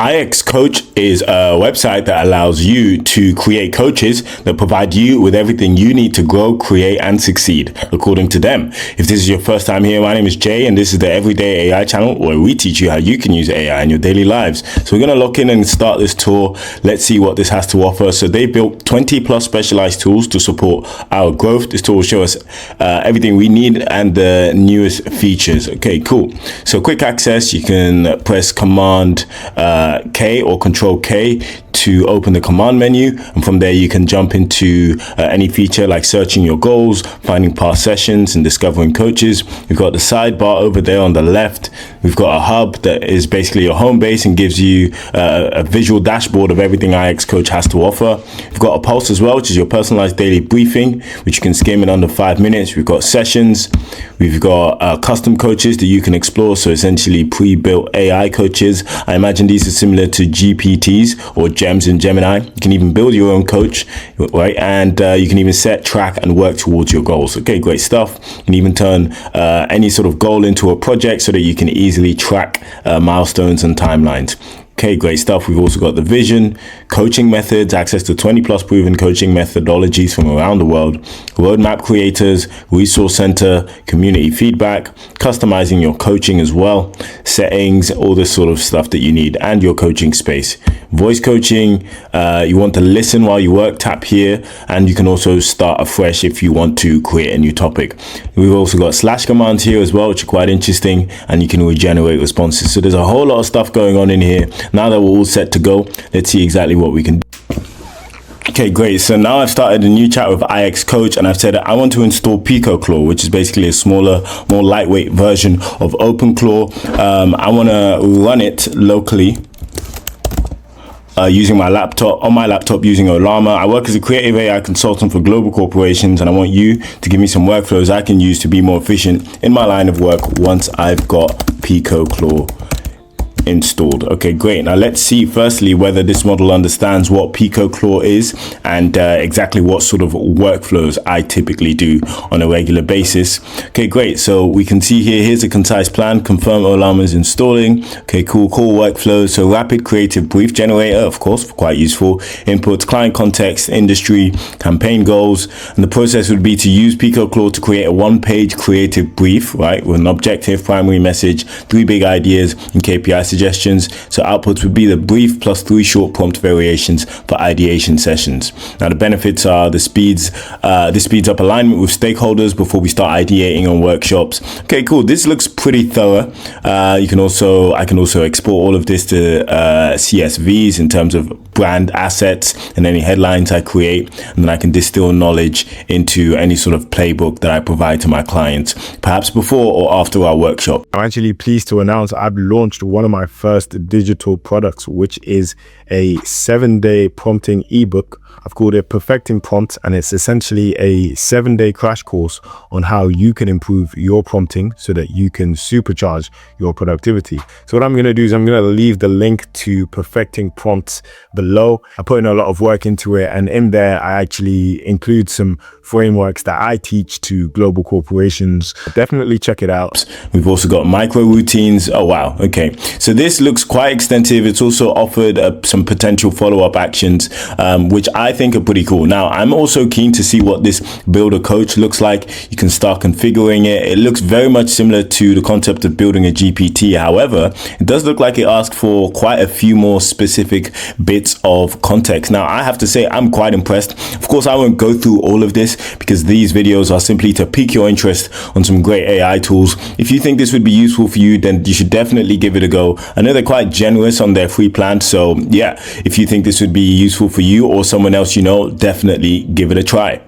IX Coach is a website that allows you to create coaches that provide you with everything you need to grow, create, and succeed, according to them. If this is your first time here, my name is Jay, and this is the Everyday AI channel where we teach you how you can use AI in your daily lives. So we're going to lock in and start this tour. Let's see what this has to offer. So they built 20 plus specialized tools to support our growth. This tool will show us everything we need and the newest features. Okay, cool. So quick access, you can press Command K or Control K to open the command menu, and from there you can jump into any feature like searching your goals, finding past sessions, and discovering coaches. We've got the sidebar over there on the left. We've got a hub that is basically your home base and gives you a visual dashboard of everything IX Coach has to offer. We've got a pulse as well, which is your personalized daily briefing, which you can skim in under 5 minutes. We've got sessions. We've got custom coaches that you can explore, so essentially pre-built AI coaches. I imagine these are similar to GPTs or gems in Gemini. You can even build your own coach, right? And you can even set, track, and work towards your goals. Okay, great stuff. You can even turn any sort of goal into a project so that you can easily track milestones and timelines. Okay, great stuff. We've also got the vision, coaching methods, access to 20 plus proven coaching methodologies from around the world, roadmap creators, resource center, community feedback, customizing your coaching as well, settings, all this sort of stuff that you need, and your coaching space. Voice coaching, you want to listen while you work, tap here, and you can also start afresh if you want to create a new topic. We've also got slash commands here as well, which are quite interesting, and you can regenerate responses. So there's a whole lot of stuff going on in here. Now that we're all set to go, let's see exactly what we can do. Okay, great. So now I've started a new chat with IX Coach, and I've said I want to install Pico Claw, which is basically a smaller, more lightweight version of OpenClaw. I want to run it locally using my laptop, using Ollama. I work as a creative AI consultant for global corporations, and I want you to give me some workflows I can use to be more efficient in my line of work once I've got Pico Claw installed. Okay, great. Now let's see firstly whether this model understands what Pico Claw is and exactly what sort of workflows I typically do on a regular basis. Okay, great. So we can see here's a concise plan. Confirm Ollama is installing. Okay, cool. Core workflows. So rapid creative brief generator, of course, quite useful. Inputs, client context, industry, campaign goals. And the process would be to use Pico Claw to create a one-page creative brief, right, with an objective, primary message, 3 big ideas, and KPI suggestions. So outputs would be the brief plus 3 short prompt variations for ideation sessions. Now the benefits are this speeds up alignment with stakeholders before we start ideating on workshops. Okay, cool. This looks pretty thorough. I can also export all of this to CSVs in terms of brand assets and any headlines I create, and then I can distill knowledge into any sort of playbook that I provide to my clients, perhaps before or after our workshop. I'm actually pleased to announce I've launched one of my first digital products, which is a 7-day prompting ebook. I've called it Perfecting Prompts, and it's essentially a 7-day crash course on how you can improve your prompting so that you can supercharge your productivity. So what I'm going to do is I'm going to leave the link to Perfecting Prompts below. I put in a lot of work into it, and in there I actually include some frameworks that I teach to global corporations. Definitely check it out. We've also got micro routines. Oh wow, okay, so this looks quite extensive. It's also offered some potential follow-up actions, which I think are pretty cool. Now I'm also keen to see what this builder coach looks like. You can start configuring it. It looks very much similar to the concept of building a GPT. However, it does look like it asks for quite a few more specific bits of context. Now I have to say I'm quite impressed. Of course I won't go through all of this because these videos are simply to pique your interest on some great AI tools. If you think this would be useful for you, then you should definitely give it a go. I know they're quite generous on their free plan, so yeah, if you think this would be useful for you or someone else you know, definitely give it a try.